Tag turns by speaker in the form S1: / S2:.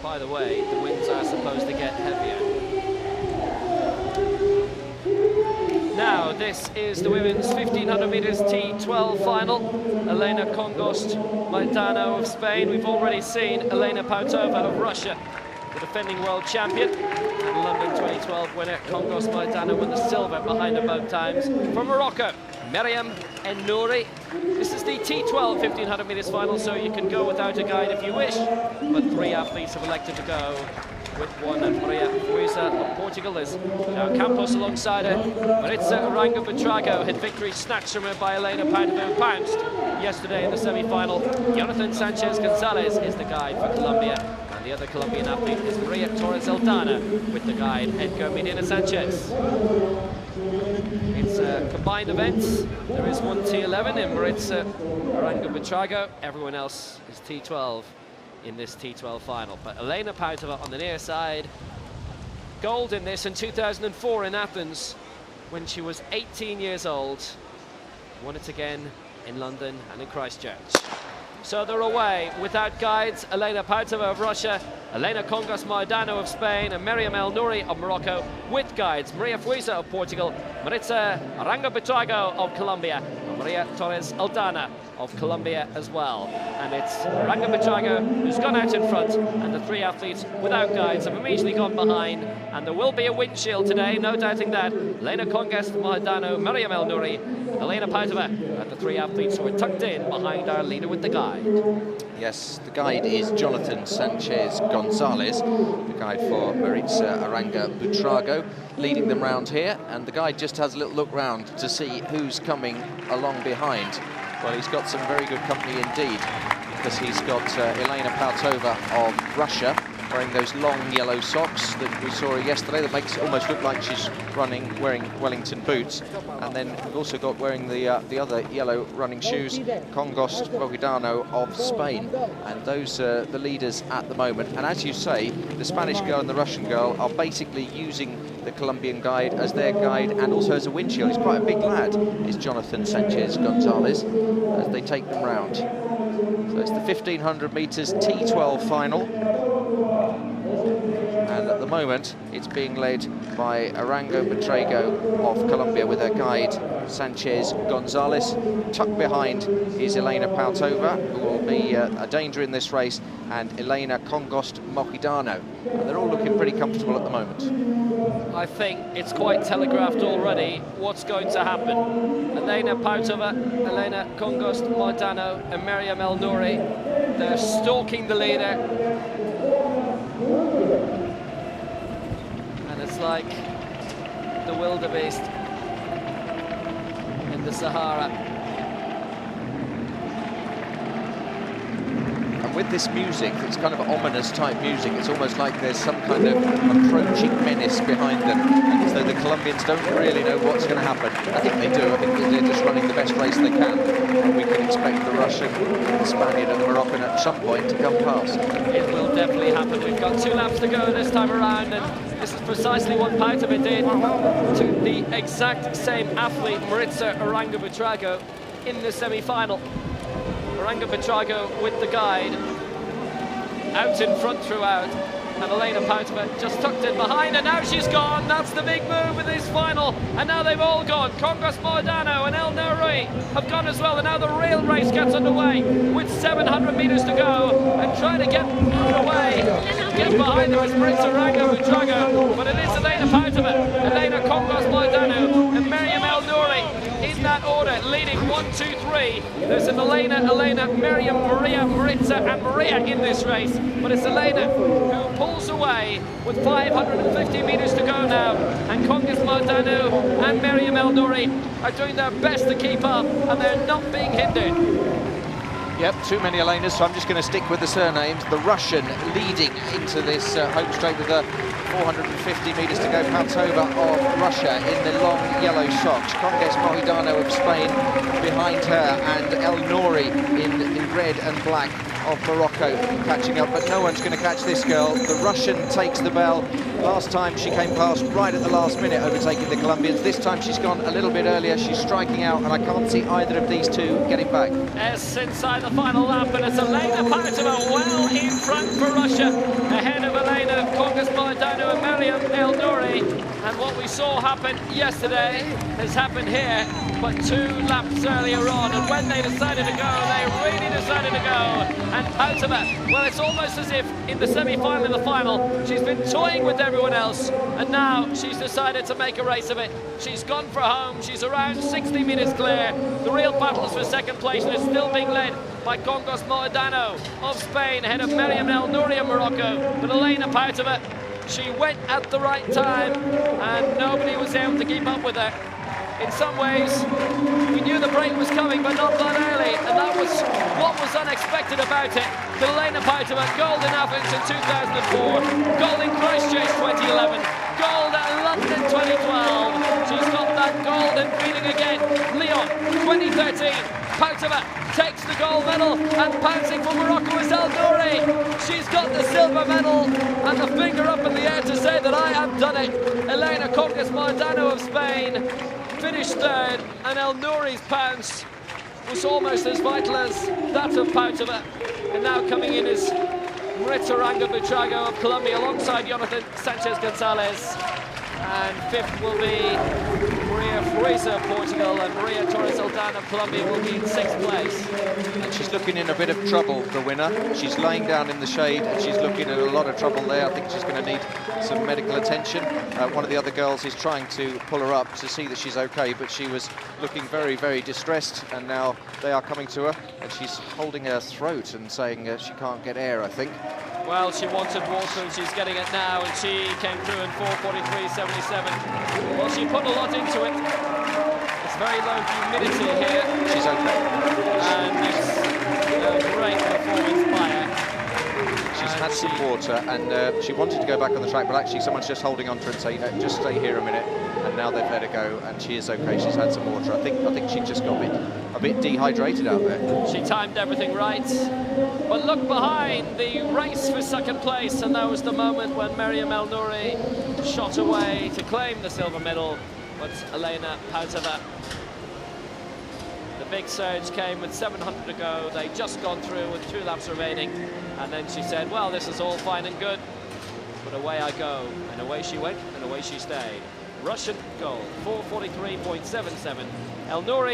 S1: By the way, the winds are supposed to get heavier. Now, this is the women's 1500 meters T12 final. Elena Congost, Mohedano of Spain. We've already seen Elena Pautova of Russia, the defending world champion, and London 2012 winner Congost Mohedano won the silver behind her both times. From Morocco, Meryem En-Nourhi. This is the T12 1500 meters final, so you can go without a guide if you wish, but 3 athletes have elected to go with one. Fiuza of Portugal. There's now Campos alongside her. Maritza, Arango, Buitrago had victory snatched from her by Elena Pautova, who pounced yesterday in the semi-final. Jonathan Sanchez Gonzalez is the guide for Colombia, and the other Colombian athlete is Torres Aldana with the guide Edgar Medina Sanchez. It's a combined event. There is one T11 in Maritza, Arango, Buitrago. Everyone else is T12 in this T12 final. But Elena Pautova on the near side, gold in this in 2004 in Athens when she was 18 years old. Won it again in London and in Christchurch. So they're away without guides. Elena Pautova of Russia, Elena Congost Mohedano of Spain, and Meryem En-Nourhi of Morocco with guides. Maria Fiuza of Portugal, Maritza, Arango, Buitrago of Colombia, and Maria Torres Aldana of Colombia as well. And it's Arango Buitrago who's gone out in front, and the 3 athletes without guides have immediately gone behind. And there will be a windshield today, no doubting that. Elena Congost Mohedano, Meryem En-Nourhi, and Elena Pautova are the 3 athletes who are tucked in behind our leader with the guide.
S2: Yes, the guide is Jonathan Sanchez Gonzalez, the guide for Maritza, Arango, Buitrago, leading them round here, and the guide just has a little look round to see who's coming along behind. Well, he's got some very good company indeed, because he's got Elena Pautova of Russia, wearing those long yellow socks that we saw her yesterday, that makes it almost look like she's running wearing Wellington boots. And then we've also got wearing the other yellow running shoes, Congost Mohedano of Spain. And those are the leaders at the moment. And as you say, the Spanish girl and the Russian girl are basically using the Colombian guide as their guide and also as a windshield. He's quite a big lad, is Jonathan Sanchez Gonzalez, as they take them round. So it's the 1500 meters T12 final. And at the moment, it's being led by Arango Buitrago of Colombia with her guide, Sanchez Gonzalez. Tucked behind is Elena Pautova, who will be a danger in this race, and Elena Congost Mohedano. And they're all looking pretty comfortable at the moment.
S1: I think it's quite telegraphed already what's going to happen. Elena Pautova, Elena Congost Mohedano, and Meryem En-Nourhi, they're stalking the leader. And it's like the wildebeest in the Sahara.
S2: And with this music, it's kind of ominous type music. It's almost like there's some kind of approaching menace behind them. And as though the Colombians don't really know what's going to happen. I think they do. I think they're just running the best race they can. And we can expect the Russian, the Spaniard and the Moroccan at some point to come past.
S1: It will definitely happen. We've got 2 laps to go this time around, and this is precisely what Pautova did to the exact same athlete, Maritza Arango Buitrago, in the semi-final. Arango Buitrago with the guide, out in front throughout, and Elena Pautova just tucked in behind, and now she's gone. That's the big move in this final, and now they've all gone. Congost Mohedano and En-Nourhi have gone as well, and now the real race gets underway with 700 meters to go, and trying to get away, get behind them is Maritza Arango Buitrago, but it is Elena Pautova, Elena Congost Mohedano, and Meryem En-Nourhi in that order, leading 1, 2, 3. There's an Elena, Meryem, Maria, Maritza, and Maria in this race, but it's Elena who pulls away with 550 meters to go now, and Congost Mohedano and Meryem En-Nourhi are doing their best to keep up, and they're not being hindered.
S2: Yep, too many Elenas, so I'm just going to stick with the surnames. The Russian leading into this home straight with 450 metres to go. Pautova of Russia in the long yellow socks. Congost Mohedano of Spain behind her, and En-Nourhi in red and black of Morocco catching up, but no one's going to catch this girl. The Russian takes the bell. Last time she came past right at the last minute, overtaking the Colombians. This time she's gone a little bit earlier. She's striking out, and I can't see either of these two getting back.
S1: Yes, inside the final lap, and it's Elena Pautova well in front for Russia, ahead And what we saw happen yesterday has happened here, but 2 laps earlier on. And when they decided to go, they really decided to go. And Pautova, well, it's almost as if in the semi-final and the final, she's been toying with everyone else, and now she's decided to make a race of it. She's gone for home. She's around 60 minutes clear. The real battles for second place, and it's still being led by Congost Mohedano of Spain, ahead of Meryem and En-Nourhi of Morocco. But Elena Pautova, she went at the right time, and nobody was able to keep up with her. In some ways, we knew the break was coming, but not that early, and that was what was unexpected about it. But Elena Pautova, gold in Athens in 2004, gold in Christchurch 2011, gold at London 2012. She's got that gold and feeling again. Lyon 2013. Pautova takes the gold medal, and pouncing for Morocco is En-Nourhi. She's got the silver medal and the finger up in the air to say that I have done it. Elena Congost Mohedano of Spain finished third, and En-Nourhi's pounce was almost as vital as that of Pautova. And now coming in is Maritza Arango Buitrago of Colombia alongside Jonathan Sanchez Gonzalez. And fifth will be Fiuza of Portugal, and Torres Aldana of Colombia will be in 6th place.
S2: And she's looking in a bit of trouble, the winner. She's laying down in the shade and she's looking in a lot of trouble there. I think she's going to need some medical attention. One of the other girls is trying to pull her up to see that she's okay, but she was looking very, very distressed, and now they are coming to her and she's holding her throat and saying she can't get air, I think.
S1: Well, she wanted water and she's getting it now, and she came through in 4:43.77. Well, she put a lot into it. It's very low humidity here.
S2: She's okay.
S1: And it's a great performance by her.
S2: She's had some water, and she wanted to go back on the track, but actually someone's just holding on to her and saying, just stay here a minute. And now they've let her go, and she is okay. She's had some water. I think she just got a bit dehydrated out there.
S1: She timed everything right. But look behind, the race for second place, and that was the moment when Meryem En-Nourhi shot away to claim the silver medal. But Elena Pautova, the big surge came with 700 to go. They'd just gone through with 2 laps remaining, and then she said, well, this is all fine and good, but away I go. And away she went, and away she stayed. Russian gold, 4:43.77. En-Nourhi